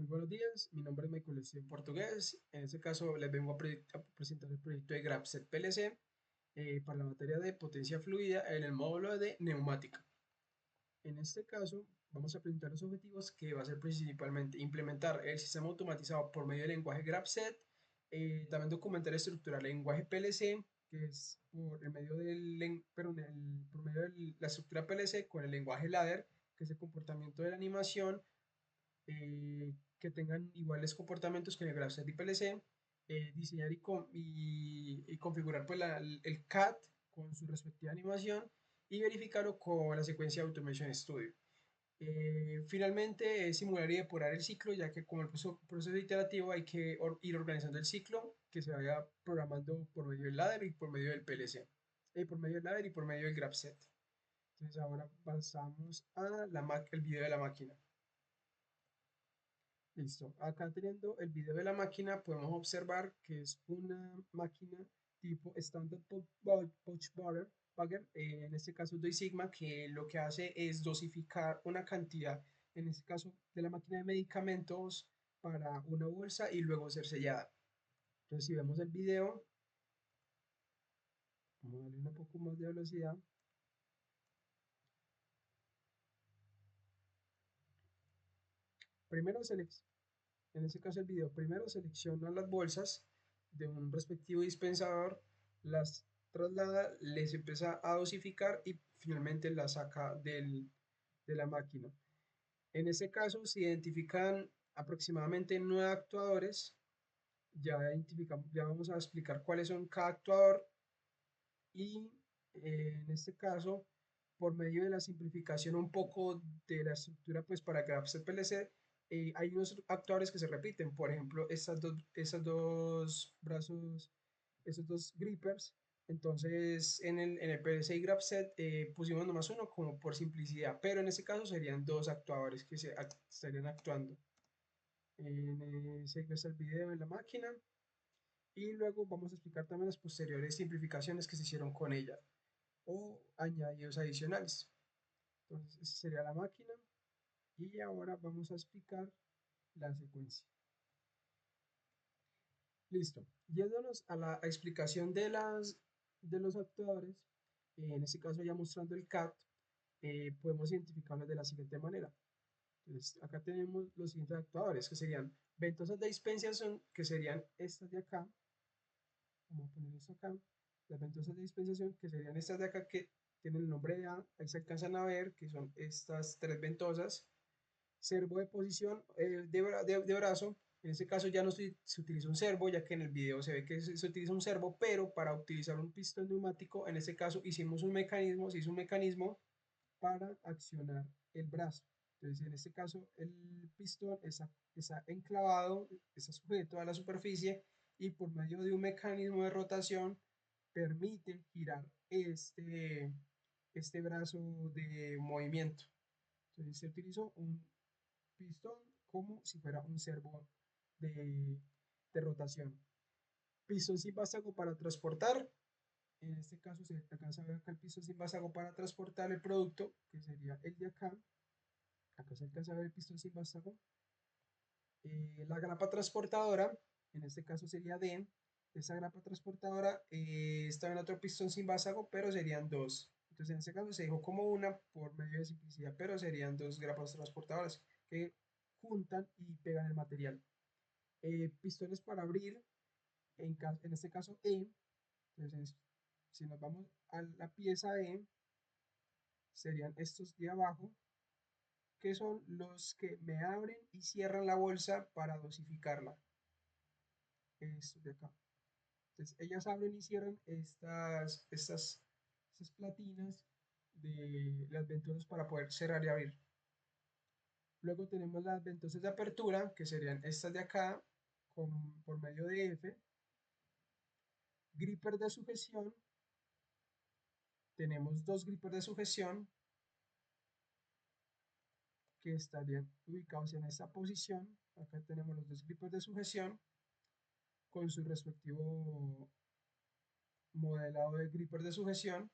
Muy buenos días, mi nombre es Michael, estoy en portugués. En este caso les vengo a presentar el proyecto de GrabSet PLC para la materia de potencia fluida en el módulo de neumática. En este caso vamos a presentar los objetivos que va a ser principalmente implementar el sistema automatizado por medio del lenguaje GrabSet, también documentar y estructurar el lenguaje PLC, que es por el medio por medio de la estructura PLC con el lenguaje ladder, que es el comportamiento de la animación que tengan iguales comportamientos que en el GraphSet y PLC, diseñar y configurar pues, el CAD con su respectiva animación y verificarlo con la secuencia de Automation Studio. Finalmente, simular y depurar el ciclo, ya que como el proceso iterativo hay que ir organizando el ciclo que se vaya programando por medio del ladder y por medio del PLC, por medio del ladder y por medio del GraphSet. Entonces ahora pasamos a el video de la máquina. Listo. Acá teniendo el video de la máquina, podemos observar que es una máquina tipo Standard Pouch Bagger, en este caso 2 Sigma, que lo que hace es dosificar una cantidad, en este caso de la máquina de medicamentos, para una bolsa y luego ser sellada. Entonces, si vemos el video, vamos a darle un poco más de velocidad. Primero, en este caso el video, primero selecciona las bolsas de un respectivo dispensador, las traslada, les empieza a dosificar y finalmente las saca de la máquina. En este caso se identifican aproximadamente 9 actuadores, ya vamos a explicar cuáles son cada actuador y en este caso, por medio de la simplificación un poco de la estructura, pues para GraphSet PLC, hay unos actuadores que se repiten, por ejemplo, esas dos brazos, esos dos grippers. Entonces, en el PLC y GraphSet pusimos nomás uno como por simplicidad, pero en este caso serían dos actuadores que estarían actuando. Ese es el video de la máquina y luego vamos a explicar también las posteriores simplificaciones que se hicieron con ella o añadidos adicionales. Entonces, esa sería la máquina y ahora vamos a explicar la secuencia. Listo. Yéndonos a la explicación de los actuadores, en este caso ya mostrando el CAD, podemos identificarlos de la siguiente manera. Entonces, acá tenemos los siguientes actuadores, que serían ventosas de dispensación, que serían estas de acá. Vamos a poner esto acá. Las ventosas de dispensación, que serían estas de acá, que tienen el nombre de A, ahí se alcanzan a ver, que son estas tres ventosas. Servo de posición de brazo, en este caso ya no se utiliza un servo, ya que en el video se ve que se utiliza un servo, pero para utilizar un pistón neumático, en este caso hicimos un mecanismo, se hizo un mecanismo para accionar el brazo. Entonces, en este caso, el pistón está enclavado, está sujeto a la superficie y por medio de un mecanismo de rotación permite girar este brazo de movimiento. Entonces, se utilizó un pistón como si fuera un servo de rotación. Pistón sin vástago para transportar. En este caso se alcanza a ver acá el pistón sin vástago para transportar el producto, que sería el de acá. Acá se alcanza a ver el pistón sin vástago. La grapa transportadora, en este caso sería D. Esa grapa transportadora está en otro pistón sin vástago, pero serían dos. Entonces en este caso se dejó como una por medio de simplicidad, pero serían dos grapas transportadoras que juntan y pegan el material. Pistones para abrir, en este caso E. Entonces, si nos vamos a la pieza E, serían estos de abajo, que son los que me abren y cierran la bolsa para dosificarla. Estos de acá. Entonces, ellas abren y cierran estas platinas de las ventosas para poder cerrar y abrir. Luego tenemos las ventosas de apertura, que serían estas de acá, por medio de F. Gripper de sujeción. Tenemos dos grippers de sujeción que estarían ubicados en esta posición. Acá tenemos los dos grippers de sujeción con su respectivo modelado de gripper de sujeción.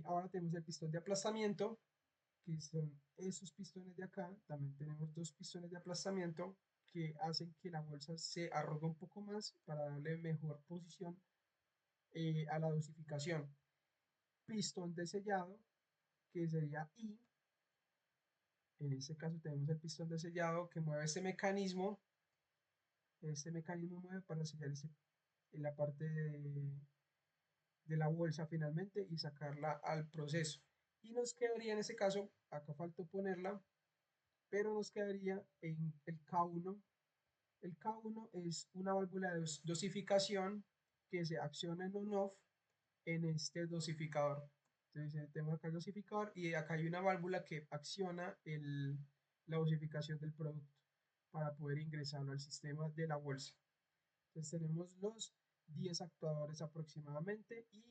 Ahora tenemos el pistón de aplastamiento, que son esos pistones de acá. También tenemos dos pistones de aplastamiento que hacen que la bolsa se arrogue un poco más para darle mejor posición a la dosificación. Pistón de sellado, que sería I. En este caso tenemos el pistón de sellado que mueve este mecanismo. Este mecanismo mueve para sellar en la parte de la bolsa finalmente y sacarla al proceso. Y nos quedaría en este caso, acá faltó ponerla, pero nos quedaría en el K1. El K1 es una válvula de dosificación que se acciona en on-off en este dosificador. Entonces tenemos acá el dosificador y acá hay una válvula que acciona la dosificación del producto para poder ingresarlo al sistema de la bolsa. Entonces tenemos los 10 actuadores aproximadamente y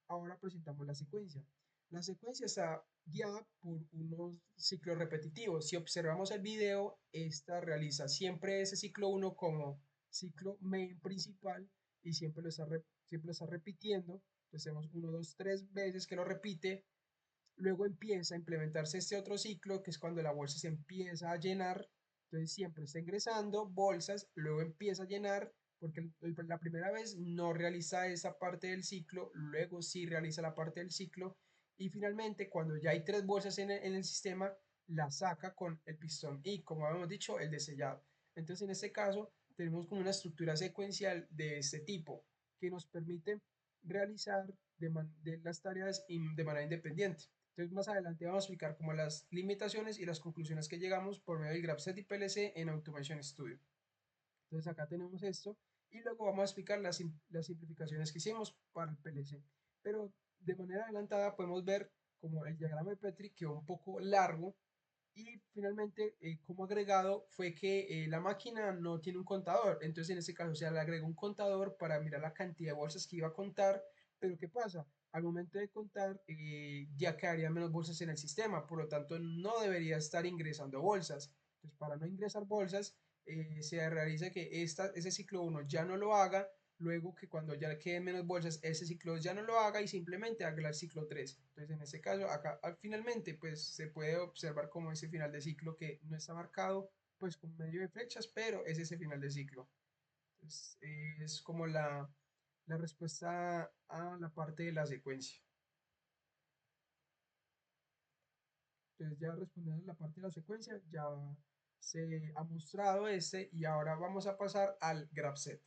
ahora presentamos la secuencia. La secuencia está guiada por unos ciclos repetitivos. Si observamos el video, esta realiza siempre ese ciclo 1 como ciclo main principal y siempre lo está repitiendo. Entonces tenemos 1, 2, 3 veces que lo repite. Luego empieza a implementarse este otro ciclo, que es cuando la bolsa se empieza a llenar. Entonces siempre está ingresando bolsas, luego empieza a llenar, porque la primera vez no realiza esa parte del ciclo, luego sí realiza la parte del ciclo, y finalmente cuando ya hay tres bolsas en el sistema, la saca con el pistón y, como habíamos dicho, el de sellado. Entonces en este caso tenemos como una estructura secuencial de este tipo, que nos permite realizar de las tareas de manera independiente. Entonces más adelante vamos a explicar como las limitaciones y las conclusiones que llegamos por medio del GraphSet y PLC en Automation Studio. Entonces acá tenemos esto y luego vamos a explicar las simplificaciones que hicimos para el PLC. Pero de manera adelantada podemos ver como el diagrama de Petri quedó un poco largo y finalmente como agregado fue que la máquina no tiene un contador. Entonces en este caso se le agregó un contador para mirar la cantidad de bolsas que iba a contar. Pero ¿qué pasa? Al momento de contar ya quedarían menos bolsas en el sistema, por lo tanto no debería estar ingresando bolsas. Entonces para no ingresar bolsas se realiza que ese ciclo 1 ya no lo haga, luego que cuando ya queden menos bolsas ese ciclo ya no lo haga y simplemente haga el ciclo 3. Entonces en este caso acá finalmente pues se puede observar como ese final de ciclo que no está marcado pues con medio de flechas, pero es ese final de ciclo. Entonces, es como la respuesta a la parte de la secuencia. Entonces ya respondiendo a la parte de la secuencia, ya se ha mostrado este y ahora vamos a pasar al GraphSet.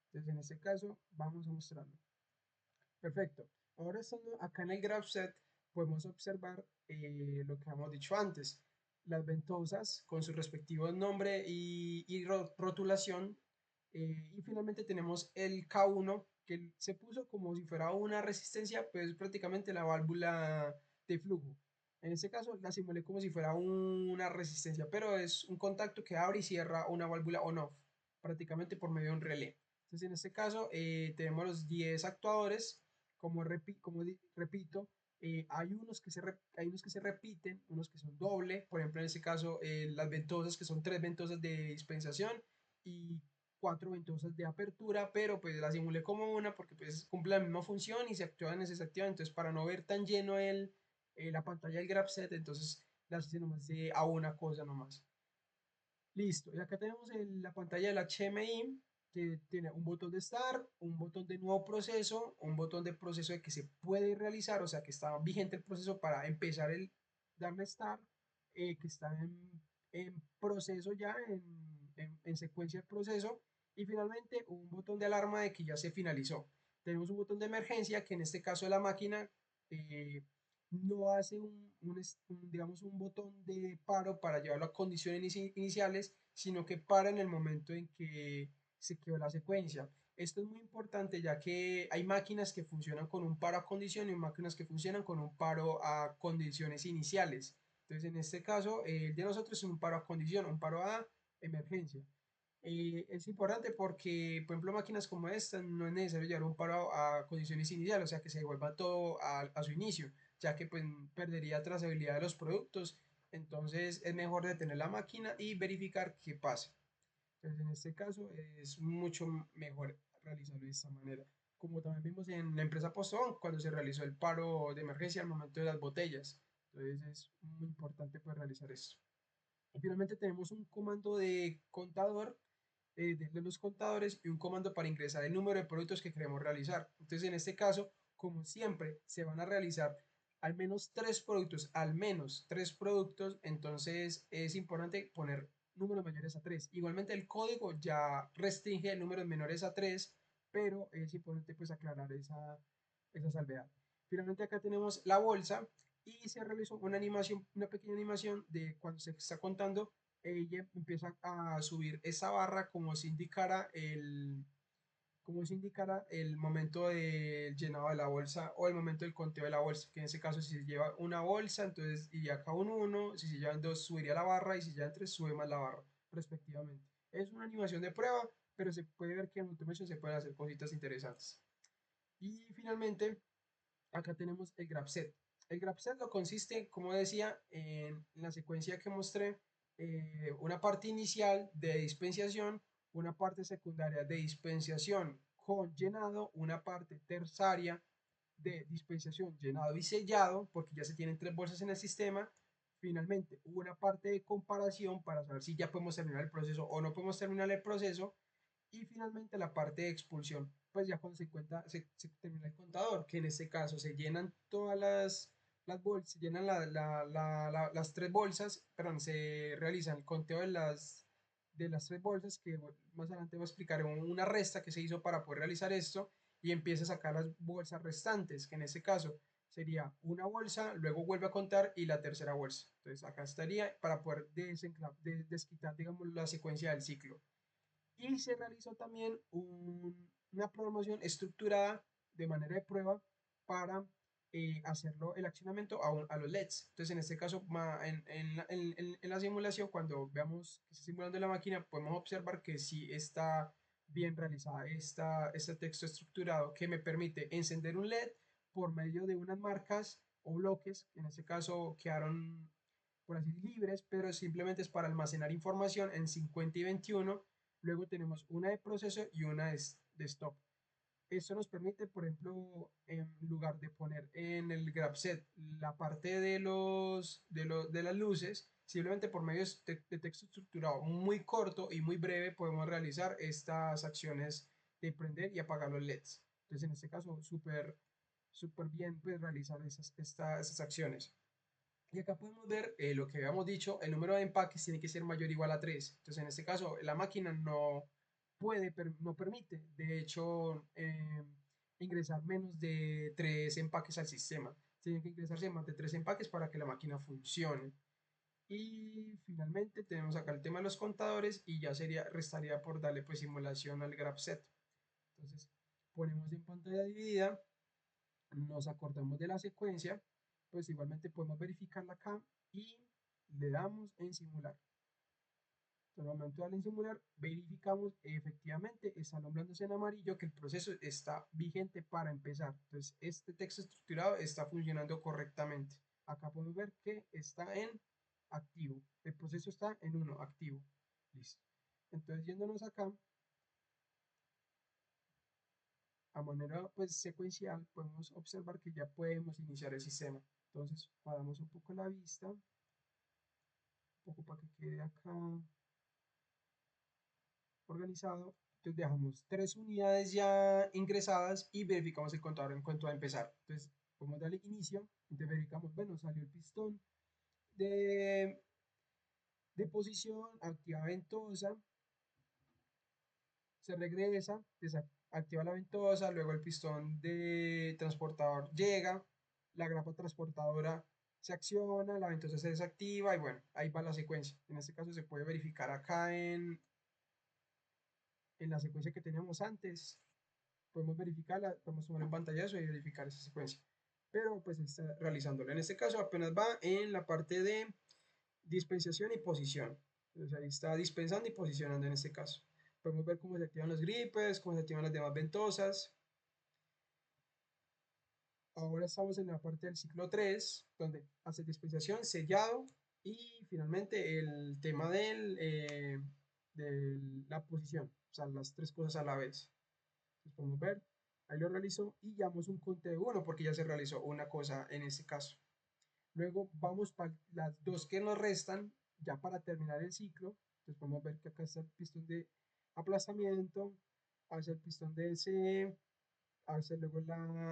Entonces en este caso vamos a mostrarlo. Perfecto. Ahora estando acá en el GraphSet podemos observar lo que hemos dicho antes. Las ventosas con su respectivo nombre y rotulación. Y finalmente tenemos el K1 que se puso como si fuera una resistencia, pues prácticamente la válvula de flujo. En este caso la simulé como si fuera una resistencia, pero es un contacto que abre y cierra una válvula on-off, prácticamente por medio de un relé. Entonces en este caso tenemos los 10 actuadores, repito, hay unos que se repiten, unos que son doble, por ejemplo en este caso las ventosas que son 3 ventosas de dispensación y 4 ventosas de apertura, pero pues las simulé como una porque pues cumple la misma función y se activan y se desactivan. Entonces para no ver tan lleno la pantalla del GraphSet, entonces las hice nomás a una cosa nomás. Listo, y acá tenemos la pantalla del HMI que tiene un botón de Start, un botón de nuevo proceso, un botón de proceso de que se puede realizar, o sea que está vigente el proceso para empezar darle Start, que está en proceso ya, en secuencia de proceso, y finalmente un botón de alarma de que ya se finalizó. Tenemos un botón de emergencia que en este caso de la máquina eh, no hace digamos, un botón de paro para llevarlo a condiciones iniciales, sino que para en el momento en que se quedó la secuencia. Esto es muy importante ya que hay máquinas que funcionan con un paro a condición y máquinas que funcionan con un paro a condiciones iniciales. Entonces, en este caso, el de nosotros es un paro a condición, un paro a emergencia. Es importante porque, por ejemplo, máquinas como esta no es necesario llevar un paro a condiciones iniciales, o sea, que se devuelva todo a su inicio, ya que pues, perdería trazabilidad de los productos. Entonces, es mejor detener la máquina y verificar qué pasa. Entonces, en este caso, es mucho mejor realizarlo de esta manera. Como también vimos en la empresa Postobón, cuando se realizó el paro de emergencia al momento de las botellas. Entonces es muy importante pues realizar esto. Y finalmente tenemos un comando de contador, de los contadores y un comando para ingresar el número de productos que queremos realizar. Entonces en este caso, como siempre, se van a realizar al menos tres productos, entonces es importante poner números mayores a 3. Igualmente el código ya restringe números menores a 3, pero es importante pues aclarar esa salvedad. Finalmente acá tenemos la bolsa y se realizó una animación, una pequeña animación de cuando se está contando, ella empieza a subir esa barra como si indicara el momento del llenado de la bolsa o el momento del conteo de la bolsa, que en ese caso si se lleva una bolsa, entonces iría acá un 1, si se llevan dos subiría la barra y si se llevan tres sube más la barra, respectivamente. Es una animación de prueba, pero se puede ver que en Automation se pueden hacer cositas interesantes. Y finalmente, acá tenemos el grab set. El grab set lo consiste, como decía, en la secuencia que mostré, una parte inicial de dispensación, una parte secundaria de dispensación con llenado, una parte terciaria de dispensación, llenado y sellado, porque ya se tienen tres bolsas en el sistema. Finalmente, una parte de comparación para saber si ya podemos terminar el proceso o no podemos terminar el proceso. Y finalmente la parte de expulsión, pues ya cuando se termina el contador, que en este caso se llenan todas las bolsas, se llenan las tres bolsas, perdón, se realiza el conteo de las tres bolsas, que más adelante voy a explicar una resta que se hizo para poder realizar esto, y empieza a sacar las bolsas restantes, que en este caso sería una bolsa, luego vuelve a contar y la tercera bolsa. Entonces acá estaría para poder desquitar, digamos, la secuencia del ciclo. Y se realizó también una programación estructurada de manera de prueba para hacerlo el accionamiento a los LEDs. Entonces, en este caso, en la simulación, cuando veamos que está simulando la máquina, podemos observar que sí está bien realizada este texto estructurado que me permite encender un LED por medio de unas marcas o bloques, que en este caso quedaron por así libres, pero simplemente es para almacenar información en 50 y 21. Luego tenemos una de proceso y una de stop. Esto nos permite, por ejemplo, en lugar de poner en el graph la parte de las luces, simplemente por medio de texto estructurado muy corto y muy breve podemos realizar estas acciones de prender y apagar los LEDs. Entonces, en este caso, súper bien pues, realizar esas acciones. Y acá podemos ver lo que habíamos dicho, el número de empaques tiene que ser mayor o igual a 3. Entonces, en este caso, la máquina no permite, de hecho, ingresar menos de 3 empaques al sistema. Tienen que ingresarse más de 3 empaques para que la máquina funcione. Y finalmente tenemos acá el tema de los contadores y ya restaría por darle pues simulación al graph set. Entonces, ponemos en pantalla dividida, nos acordamos de la secuencia, pues igualmente podemos verificarla acá y le damos en simular. En el momento de darle en simular, verificamos efectivamente está nombrándose en amarillo que el proceso está vigente para empezar. Entonces, este texto estructurado está funcionando correctamente. Acá podemos ver que está en activo. El proceso está en 1, activo. Listo. Entonces, yéndonos acá, a manera pues secuencial, podemos observar que ya podemos iniciar el sistema. Entonces, paramos un poco la vista, un poco para que quede acá organizado. Entonces, dejamos 3 unidades ya ingresadas y verificamos el contador en cuanto a empezar. Entonces, podemos darle inicio. Entonces, verificamos, bueno, salió el pistón de, de posición, activa ventosa, se regresa, activa la ventosa, luego el pistón de transportador llega, la grapa transportadora se acciona, la ventosa se desactiva y bueno, ahí va la secuencia. En este caso se puede verificar acá en la secuencia que teníamos antes. Podemos verificarla, podemos tomar en pantallazo y verificar esa secuencia. Pero pues está realizándolo. En este caso apenas va en la parte de dispensación y posición. Entonces ahí está dispensando y posicionando en este caso. Podemos ver cómo se activan los gripes, cómo se activan las demás ventosas. Ahora estamos en la parte del ciclo 3, donde hace dispensación, sellado y finalmente el tema de la posición, o sea, las tres cosas a la vez. Entonces podemos ver, ahí lo realizó y llamamos un conteo de 1 porque ya se realizó una cosa en este caso. Luego vamos para las dos que nos restan, ya para terminar el ciclo. Entonces podemos ver que acá está el pistón de aplastamiento, hacia el pistón de DC, hacia luego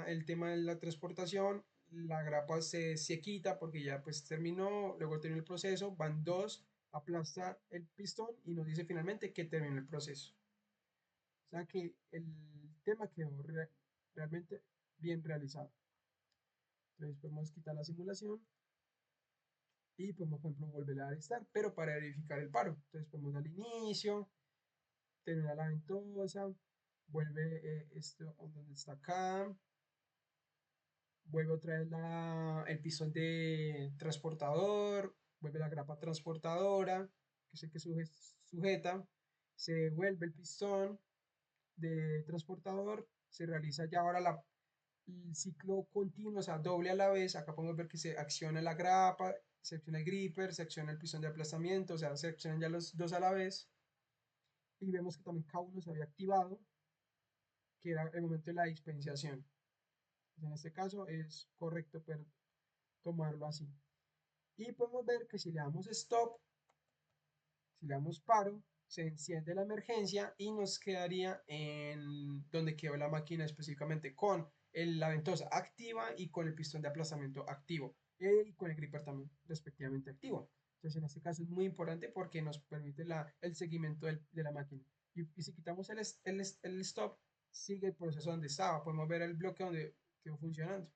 el tema de la transportación, la grapa se quita porque ya pues terminó, luego terminó el proceso, van dos, aplasta el pistón y nos dice finalmente que terminó el proceso. O sea que el tema quedó realmente bien realizado. Entonces podemos quitar la simulación y podemos, por ejemplo, volver a estar, pero para verificar el paro. Entonces podemos al inicio, terminar la ventosa, vuelve esto donde está acá, vuelve otra vez el pistón de transportador, vuelve la grapa transportadora, que es el que sujeta, se vuelve el pistón de transportador, se realiza ya ahora el ciclo continuo, o sea, doble a la vez. Acá podemos ver que se acciona la grapa, se acciona el gripper, se acciona el pistón de aplastamiento, o sea, se accionan ya los dos a la vez. Y vemos que también cada uno se había activado, que era el momento de la dispensación. En este caso es correcto tomarlo así. Y podemos ver que si le damos stop, si le damos paro, se enciende la emergencia y nos quedaría en donde quedó la máquina específicamente con la ventosa activa y con el pistón de aplastamiento activo y con el gripper también respectivamente activo. Entonces en este caso es muy importante porque nos permite el seguimiento de la máquina. Y si quitamos el stop, sigue el proceso donde estaba. Podemos ver el bloque donde quedó funcionando.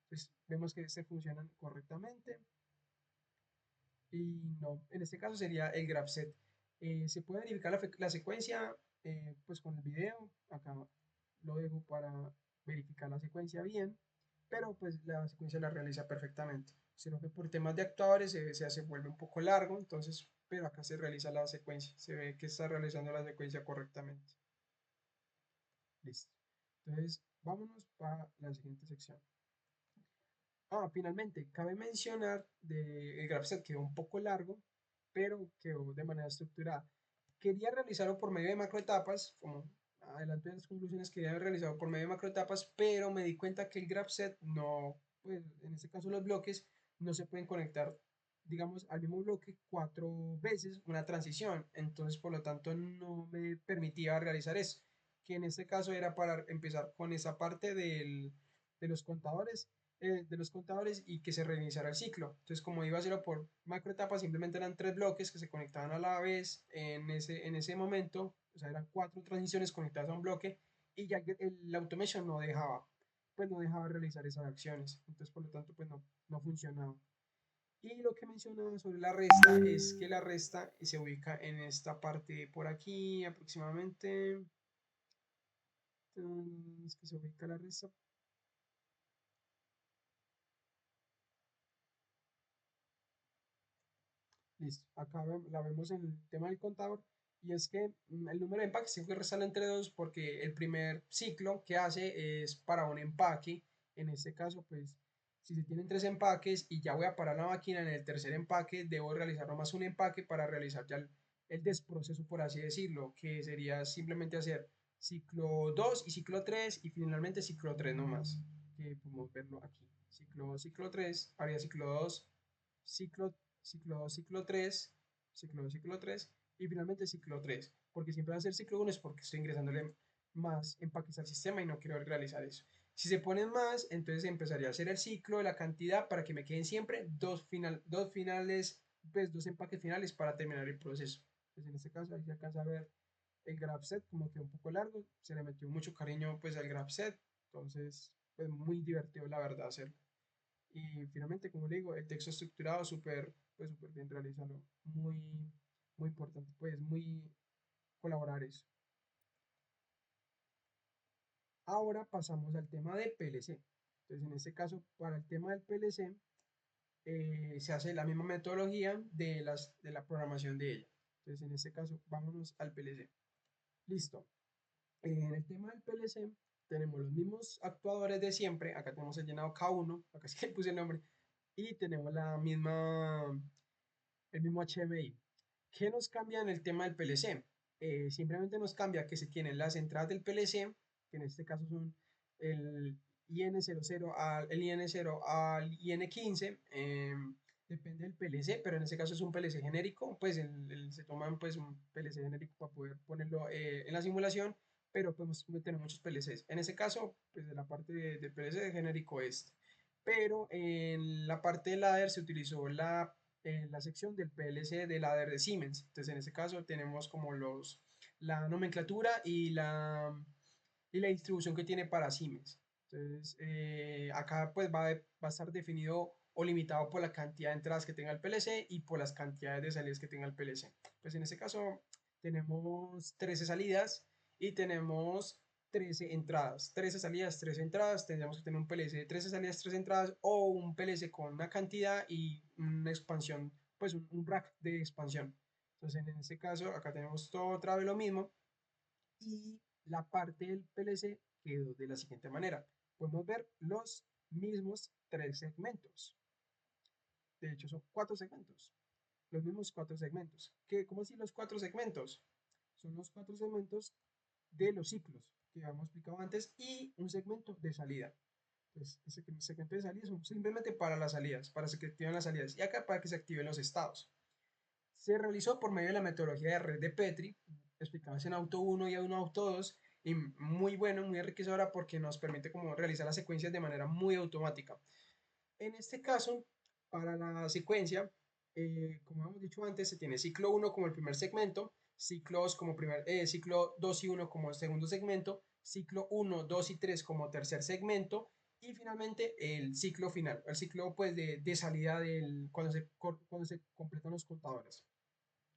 Entonces vemos que se funcionan correctamente y no, en este caso sería el grab set. Se puede verificar la secuencia pues con el video, acá lo dejo para verificar la secuencia bien, pero pues la secuencia la realiza perfectamente, sino que por temas de actuadores se vuelve un poco largo, entonces, pero acá se realiza la secuencia, se ve que está realizando la secuencia correctamente. Listo. Entonces, vámonos para la siguiente sección. Finalmente, cabe mencionar el graph set quedó un poco largo, pero quedó de manera estructurada. Quería realizarlo por medio de macroetapas, como adelanto de las conclusiones, quería haber realizado por medio de macroetapas, pero me di cuenta que el graph set no, pues en este caso los bloques no se pueden conectar, digamos, al mismo bloque 4 veces una transición, entonces por lo tanto no me permitía realizar eso, que en este caso era para empezar con esa parte de los contadores y que se reiniciara el ciclo. Entonces, como iba a hacerlo por macroetapas, simplemente eran 3 bloques que se conectaban a la vez en ese momento, o sea, eran 4 transiciones conectadas a un bloque y ya el automation no dejaba, pues no dejaba realizar esas acciones. Entonces, por lo tanto, pues no funcionaba. Y lo que mencionaba sobre la resta es que la resta se ubica en esta parte por aquí aproximadamente. Es que se ubica la resta. Listo, acá la vemos en el tema del contador y es que el número de empaques siempre restarlo entre dos porque el primer ciclo que hace es para un empaque. En este caso, pues si se tienen 3 empaques y ya voy a parar la máquina en el tercer empaque, debo realizar nomás un empaque para realizar ya el desproceso, por así decirlo, que sería simplemente hacer ciclo 2 y ciclo 3 y finalmente ciclo 3 nomás, que podemos verlo aquí. Ciclo 3 haría ciclo 2, ciclo ciclo 2, ciclo 3, ciclo 2, ciclo 3 y finalmente ciclo 3, porque siempre va a ser ciclo 1 es porque estoy ingresándole más empaques al sistema y no quiero realizar eso. Si se ponen más, entonces empezaría a hacer el ciclo de la cantidad para que me queden siempre dos finales, pues 2 empaques finales para terminar el proceso. Pues en este caso ahí se alcanza a ver el grab set como que un poco largo, se le metió mucho cariño pues al grab set, entonces pues muy divertido la verdad hacerlo. Y finalmente, como le digo, el texto estructurado pues, súper bien realizado. Muy importante, pues muy colaborar eso. Ahora pasamos al tema de PLC. Entonces, en este caso, para el tema del PLC, se hace la misma metodología de la programación de ella. Entonces, en este caso, vámonos al PLC. Listo. En el tema del PLC, tenemos los mismos actuadores de siempre. Acá tenemos el llenado K1, acá sí le puse el nombre. Y tenemos el mismo HMI. ¿Qué nos cambia en el tema del PLC? Simplemente nos cambia que se tienen las entradas del PLC, que en este caso son IN00 al el IN0 al IN15, depende del PLC, pero en este caso es un PLC genérico, pues se toman pues un PLC genérico para poder ponerlo en la simulación, pero podemos tener muchos PLCs. En ese caso, pues de la parte del PLC genérico este. Pero en la parte del ladder se utilizó la sección del PLC del ladder de Siemens. Entonces en este caso tenemos como la nomenclatura y la distribución que tiene para Siemens. Entonces, acá pues va a estar definido o limitado por la cantidad de entradas que tenga el PLC y por las cantidades de salidas que tenga el PLC. Pues en este caso tenemos 13 salidas y tenemos 13 entradas. 13 salidas, 13 entradas. Tendríamos que tener un PLC de 13 salidas, 13 entradas o un PLC con una cantidad y una expansión, pues un rack de expansión. Entonces, en este caso, acá tenemos todo otra vez lo mismo y la parte del PLC quedó de la siguiente manera. Podemos ver los mismos tres segmentos. De hecho, son cuatro segmentos. Los mismos cuatro segmentos. ¿Cómo así los cuatro segmentos? Son los cuatro segmentos de los ciclos que habíamos explicado antes y un segmento de salida. Entonces, ese segmento de salida son simplemente para las salidas, para que se activen las salidas y acá para que se activen los estados. Se realizó por medio de la metodología de red de Petri, explicadas en Auto 1 y en Auto 2, y muy bueno, muy enriquecedora porque nos permite como realizar las secuencias de manera muy automática. En este caso, para la secuencia, como hemos dicho antes, se tiene ciclo 1 como el primer segmento, ciclo 2 y 1 como el segundo segmento, ciclo 1, 2 y 3 como tercer segmento, y finalmente el ciclo final, el ciclo pues de salida cuando se completan los contadores.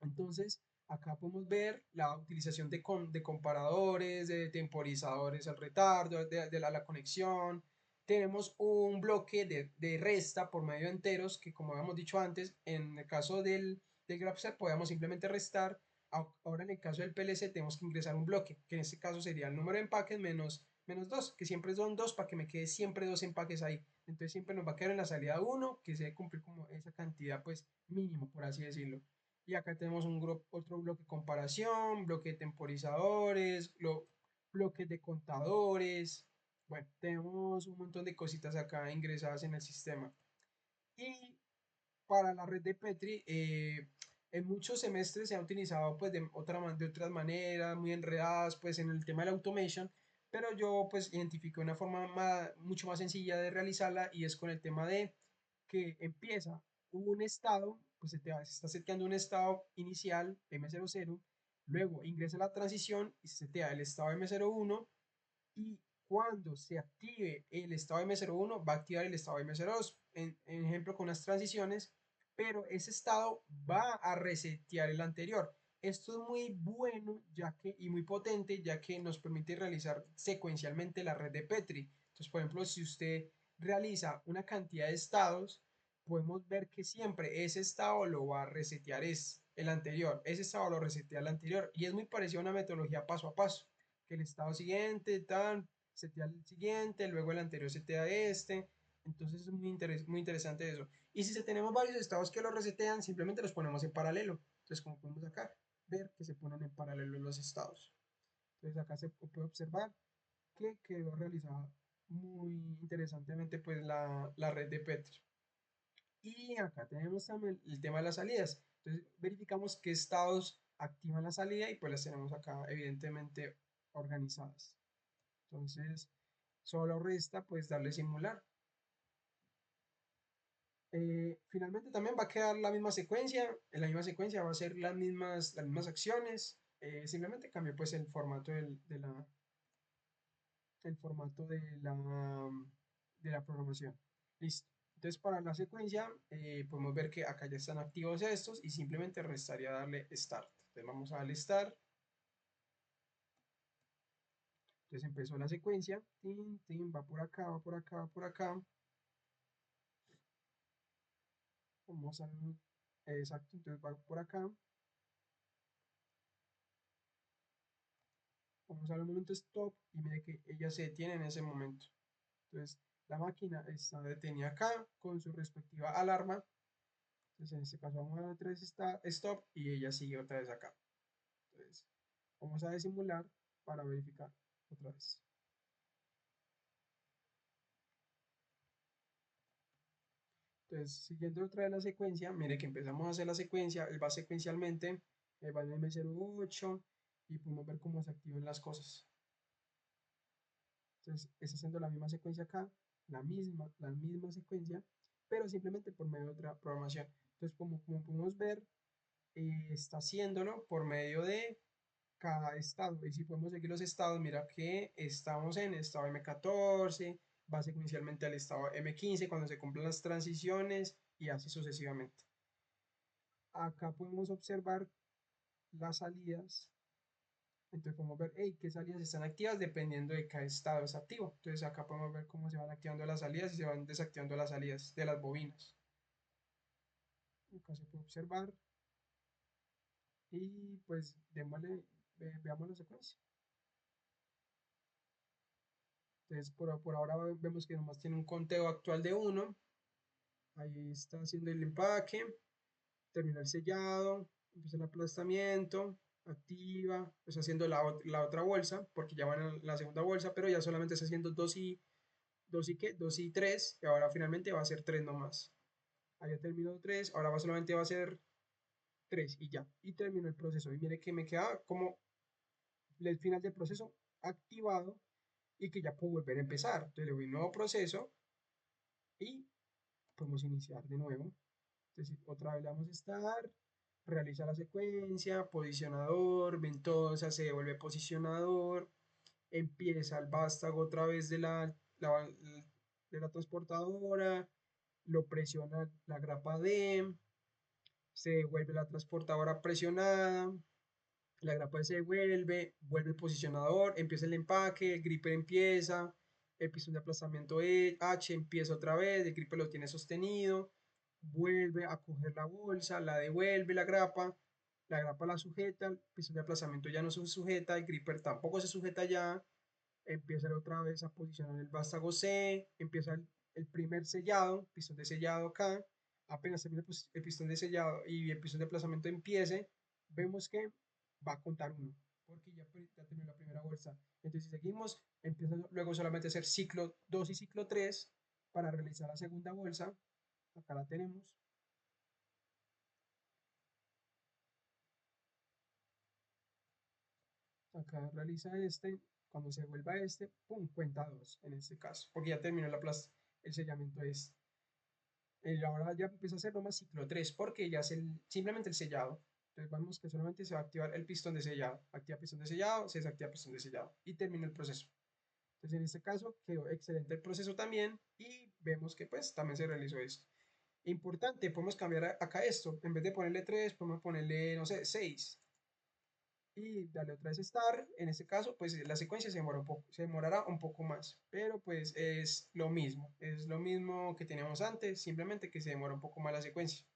Entonces, acá podemos ver la utilización de comparadores, de temporizadores al retardo, de la conexión. Tenemos un bloque de resta por medio de enteros que, como habíamos dicho antes, en el caso del GraphSet podemos simplemente restar. Ahora en el caso del PLC tenemos que ingresar un bloque, que en este caso sería el número de empaques menos 2, que siempre son 2 para que me quede siempre 2 empaques ahí. Entonces siempre nos va a quedar en la salida 1, que se debe cumplir como esa cantidad pues mínimo, por así decirlo. Y acá tenemos otro bloque de comparación, bloque de temporizadores, bloques de contadores. Bueno, tenemos un montón de cositas acá ingresadas en el sistema. Y para la red de Petri, en muchos semestres se ha utilizado pues de otras maneras, muy enredadas pues en el tema de la automation, pero yo pues identifico una forma mucho más sencilla de realizarla y es con el tema de que empieza un estado, pues se está seteando un estado inicial M00, luego ingresa la transición y se setea el estado M01 y cuando se active el estado M01 va a activar el estado M02, en ejemplo con las transiciones, pero ese estado va a resetear el anterior. Esto es muy bueno y muy potente ya que nos permite realizar secuencialmente la red de Petri. Entonces, por ejemplo, si usted realiza una cantidad de estados, podemos ver que siempre ese estado lo va a resetear el anterior, ese estado lo resetea el anterior y es muy parecido a una metodología paso a paso, que el estado siguiente, tal, setea el siguiente, luego el anterior setea este. Entonces es muy interesante eso. Y si tenemos varios estados que lo resetean, simplemente los ponemos en paralelo. Entonces, como podemos acá ver que se ponen en paralelo los estados. Entonces acá se puede observar que quedó realizada muy interesantemente pues la red de Petri. Y acá tenemos también el tema de las salidas. Entonces verificamos qué estados activan la salida y pues las tenemos acá evidentemente organizadas. Entonces, solo resta pues darle simular. Finalmente también va a quedar la misma secuencia, en la misma secuencia va a ser las mismas acciones, simplemente cambia pues el formato de la programación. Listo. Entonces para la secuencia podemos ver que acá ya están activos estos y simplemente restaría darle Start. Entonces vamos a darle Start. Entonces empezó la secuencia, tin, tin, va por acá, va por acá, va por acá. Vamos a, exacto, entonces va por acá. Vamos a ver un momento stop y mire que ella se detiene en ese momento. Entonces la máquina está detenida acá con su respectiva alarma. Entonces en este caso vamos a dar otra vez stop y ella sigue otra vez acá. Entonces vamos a desimular para verificar otra vez. Entonces, siguiendo otra vez la secuencia, mire que empezamos a hacer la secuencia, él va secuencialmente, va en M08 y podemos ver cómo se activan las cosas. Entonces, está haciendo la misma secuencia acá, la misma secuencia, pero simplemente por medio de otra programación. Entonces, como podemos ver, está haciéndolo por medio de cada estado. Y si podemos seguir los estados, mira que estamos en estado M14, va secuencialmente al estado M15 cuando se cumplen las transiciones y así sucesivamente. Acá podemos observar las salidas. Entonces podemos ver, hey, qué salidas están activas dependiendo de cada estado es activo. Entonces acá podemos ver cómo se van activando las salidas y se van desactivando las salidas de las bobinas. Acá se puede observar y pues démosle, veamos la secuencia. Entonces por ahora vemos que nomás tiene un conteo actual de 1. Ahí está haciendo el empaque, termina el sellado, empieza el aplastamiento, activa, está haciendo la otra bolsa, porque ya van a la segunda bolsa, pero ya solamente está haciendo 2 y 3, y ahora finalmente va a ser 3 nomás. Ahí ya terminó 3, ahora solamente va a ser 3 y ya, y terminó el proceso. Y mire que me queda como el final del proceso activado y que ya puedo volver a empezar. Entonces le doy un nuevo proceso y podemos iniciar de nuevo. Entonces, otra vez le vamos a estar, realiza la secuencia, posicionador, ventosa, se devuelve posicionador, empieza el vástago otra vez de la transportadora, lo presiona la grapa D, se devuelve la transportadora presionada, la grapa se devuelve, vuelve el posicionador, empieza el empaque, el gripper empieza, el pistón de aplastamiento H empieza otra vez, el gripper lo tiene sostenido, vuelve a coger la bolsa, la devuelve la grapa la sujeta, el pistón de aplastamiento ya no se sujeta, el gripper tampoco se sujeta ya, empieza otra vez a posicionar el vástago C, empieza el primer sellado, pistón de sellado acá, apenas termina el pistón de sellado y el pistón de aplastamiento empiece, vemos que va a contar 1, porque ya terminó la primera bolsa. Entonces, si seguimos, empieza luego solamente a hacer ciclo 2 y ciclo 3 para realizar la segunda bolsa. Acá la tenemos. Acá realiza cuando se vuelva pum, cuenta 2 en este caso, porque ya terminó el sellamiento ahora ya empieza a hacer nomás ciclo 3 porque ya es simplemente el sellado. Entonces vemos que solamente se va a activar el pistón de sellado. Activa pistón de sellado, se desactiva pistón de sellado y termina el proceso. Entonces en este caso quedó excelente el proceso también y vemos que pues también se realizó esto. Importante, podemos cambiar acá esto. En vez de ponerle 3, podemos ponerle, no sé, 6 y darle otra vez Start. En este caso, pues la secuencia se demorará un poco más, pero pues es lo mismo que teníamos antes, simplemente que se demora un poco más la secuencia.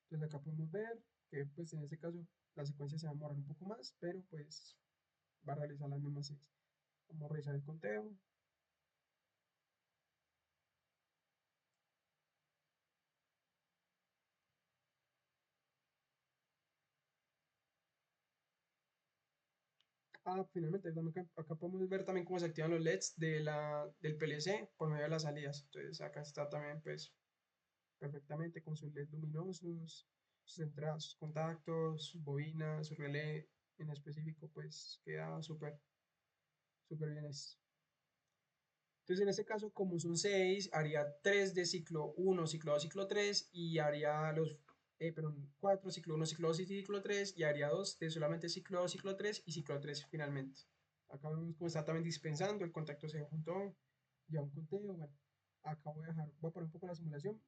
Entonces acá podemos ver que pues en este caso la secuencia se va a demorar un poco más, pero pues va a realizar las mismas 6. Vamos a revisar el conteo. Finalmente, acá podemos ver también cómo se activan los LEDs del PLC por medio de las salidas. Entonces acá está también pues perfectamente con sus LED luminosos, sus entradas, sus contactos, sus bobinas, su relé en específico, pues queda súper, súper bien esto. Entonces en este caso, como son 6, haría 3 de ciclo 1, ciclo 2, ciclo 3 y haría perdón, 4, ciclo 1, ciclo 2 y ciclo 3 y haría 2 de solamente ciclo 2, ciclo 3 y cciclo 3 finalmente. Acá vemos cómo está también dispensando, el contacto se juntó, ya un conteo, bueno, acá voy a parar un poco la simulación,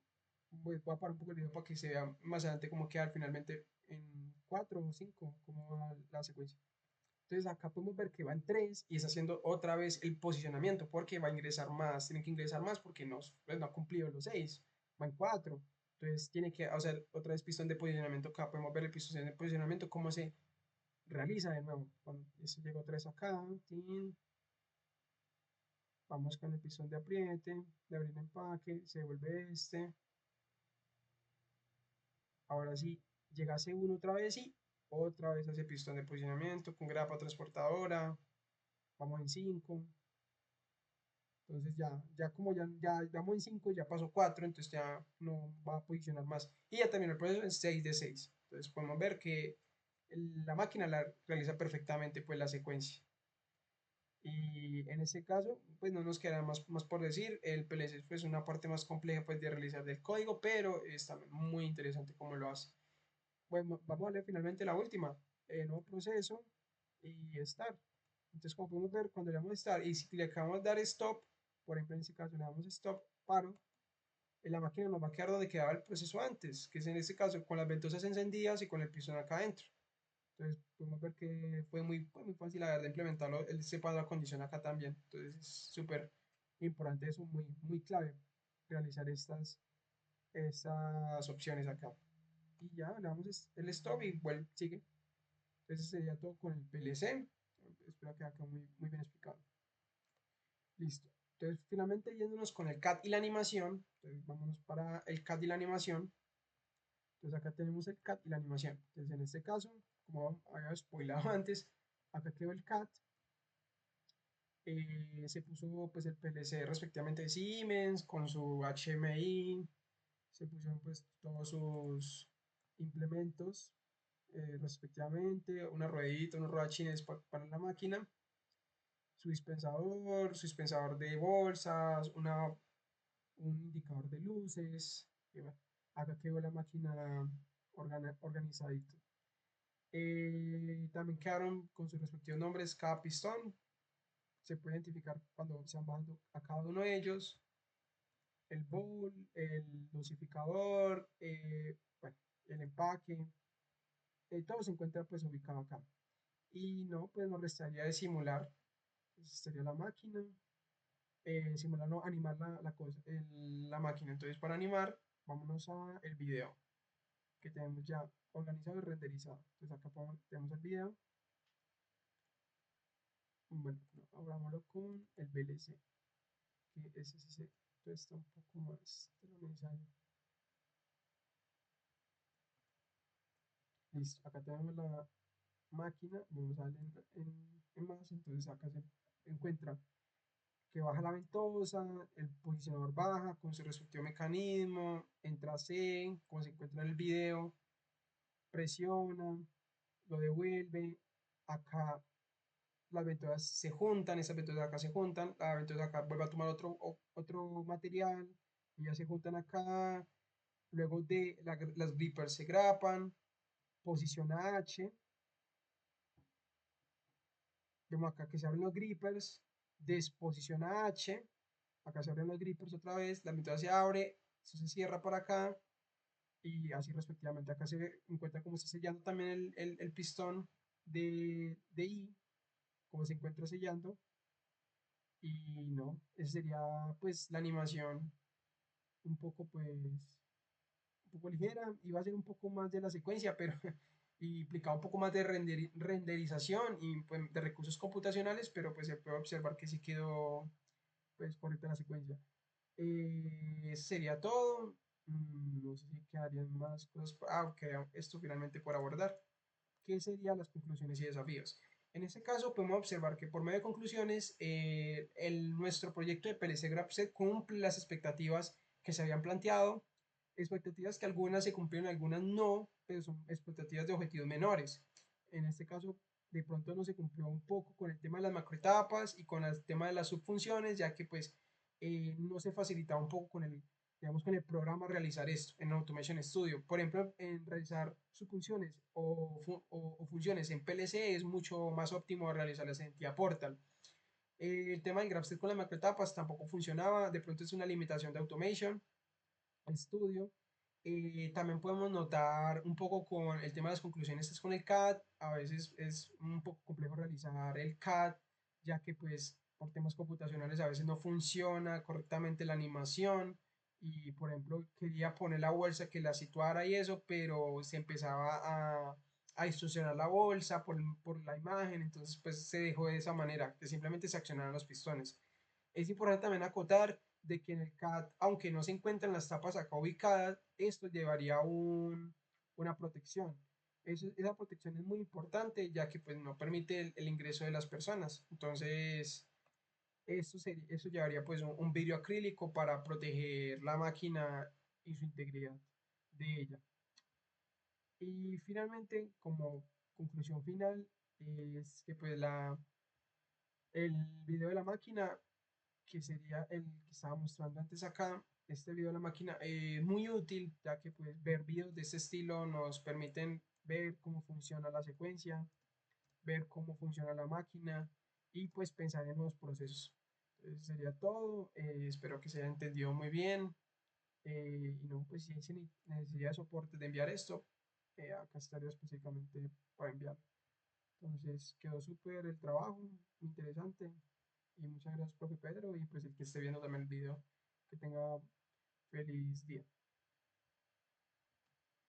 voy a parar un poco el video para que se vea más adelante cómo queda finalmente en 4 o 5, cómo va la secuencia. Entonces acá podemos ver que va en 3 y está haciendo otra vez el posicionamiento porque va a ingresar más, tiene que ingresar más porque pues no ha cumplido los 6, va en 4. Entonces tiene que hacer otra vez pistón de posicionamiento acá, podemos ver el pistón de posicionamiento cómo se realiza de nuevo. Cuando eso llegó 3 acá, vamos con el pistón de apriete, de abrir empaque, se devuelve ahora sí llega a C1 otra vez y otra vez hace pistón de posicionamiento con grapa transportadora, vamos en 5, Entonces ya como ya vamos en 5 ya pasó 4 entonces ya no va a posicionar más. Y ya terminó el proceso en 6 de 6. Entonces podemos ver que la máquina la realiza perfectamente pues la secuencia. Y en este caso, pues no nos queda más por decir. El PLC pues, es una parte más compleja pues, de realizar del código, pero es también muy interesante cómo lo hace. Bueno, vamos a leer finalmente la última, nuevo proceso y start. Entonces, como podemos ver, cuando le damos start y si le acabamos de dar stop, por ejemplo, en este caso le damos stop, paro, en la máquina nos va a quedar donde quedaba el proceso antes, que es en este caso con las ventosas encendidas y con el pistón acá adentro. Entonces, podemos ver que fue muy fácil, la verdad, implementarlo. Él sepa la condición acá también. Entonces, es súper importante eso, muy clave, realizar estas opciones acá. Y ya, le damos el stop y vuelve, sigue. Entonces sería todo con el PLC. Espero que acá muy bien explicado. Listo. Entonces, finalmente yéndonos con el CAD y la animación. Entonces, vámonos para el CAD y la animación. Entonces, acá tenemos el CAD y la animación. Entonces, en este caso, como había spoilado antes, acá quedó el CAD. Se puso pues el PLC respectivamente de Siemens con su HMI. Se pusieron pues todos sus implementos respectivamente, una ruedita, unos rodachines para la máquina, su dispensador de bolsas, un indicador de luces, y bueno, acá quedó la máquina organizadita. También quedaron con sus respectivos nombres cada pistón, se puede identificar cuando se van bajando a cada uno de ellos, el bowl, el dosificador, bueno, el empaque, todo se encuentra pues ubicado acá. Y no, pues nos restaría de simular. Entonces sería la máquina. Simular, no, animar la cosa, la máquina. Entonces para animar, vámonos a el video que tenemos ya organizado y renderizado. Entonces acá tenemos el video. Bueno, no, abrámoslo con el VLC, que ese sí se está un poco más de lo necesario. Listo, acá tenemos la máquina, vamos a darle en más, entonces acá se encuentra que baja la ventosa, el posicionador baja con su respectivo mecanismo, entra C, como se encuentra en el video, presiona, lo devuelve, acá las ventosas se juntan, esas ventosas acá se juntan, la ventosa acá vuelve a tomar otro material, y ya se juntan acá, luego las grippers se grapan, posiciona H, vemos acá que se abren los grippers, desposiciona H, acá se abren los grippers otra vez, la ventosa se abre, eso se cierra por acá, y así respectivamente. Acá se encuentra cómo está sellando también el pistón de I, cómo se encuentra sellando. Y no, esa sería pues la animación un poco pues, un poco ligera. Iba a ser un poco más de la secuencia, pero y implicaba un poco más de renderización y pues, de recursos computacionales, pero pues se puede observar que sí quedó pues correcta la secuencia. Eso sería todo. No sé si quedarían más cosas. Ok, esto finalmente por abordar. ¿Qué serían las conclusiones y desafíos? En este caso podemos observar que por medio de conclusiones nuestro proyecto de PLC GrabSet cumple las expectativas que se habían planteado, expectativas que algunas se cumplieron, algunas no, pero son expectativas de objetivos menores. En este caso, de pronto no se cumplió un poco con el tema de las macroetapas y con el tema de las subfunciones, ya que pues no se facilitaba un poco digamos, con el programa realizar esto en Automation Studio. Por ejemplo, en realizar subfunciones o funciones en PLC es mucho más óptimo realizarlas en TIA Portal. El tema del GraphSet con las macroetapas tampoco funcionaba, de pronto es una limitación de Automation Studio. También podemos notar un poco con el tema de las conclusiones es con el CAD, a veces es un poco complejo realizar el CAD, ya que pues por temas computacionales a veces no funciona correctamente la animación y por ejemplo quería poner la bolsa que la situara y eso, pero se empezaba a distorsionar la bolsa por la imagen, entonces pues se dejó de esa manera, que simplemente se accionaran los pistones. Es importante también acotar de que en el CAD, aunque no se encuentran las tapas acá ubicadas, esto llevaría una protección. Esa protección es muy importante ya que pues, no permite el ingreso de las personas. Entonces, Eso llevaría pues un vidrio acrílico para proteger la máquina y su integridad de ella. Y finalmente, como conclusión final, es que pues el video de la máquina, que sería el que estaba mostrando antes acá, este video de la máquina es muy útil, ya que pues ver videos de este estilo nos permiten ver cómo funciona la secuencia, ver cómo funciona la máquina y pues pensar en nuevos procesos. Entonces sería todo, espero que se haya entendido muy bien. Y no, pues si hay necesidad de soporte de enviar esto, acá estaría específicamente para enviar. Entonces quedó súper el trabajo, muy interesante. Y muchas gracias, profe Pedro, y pues el que esté viendo también el video, que tenga feliz día.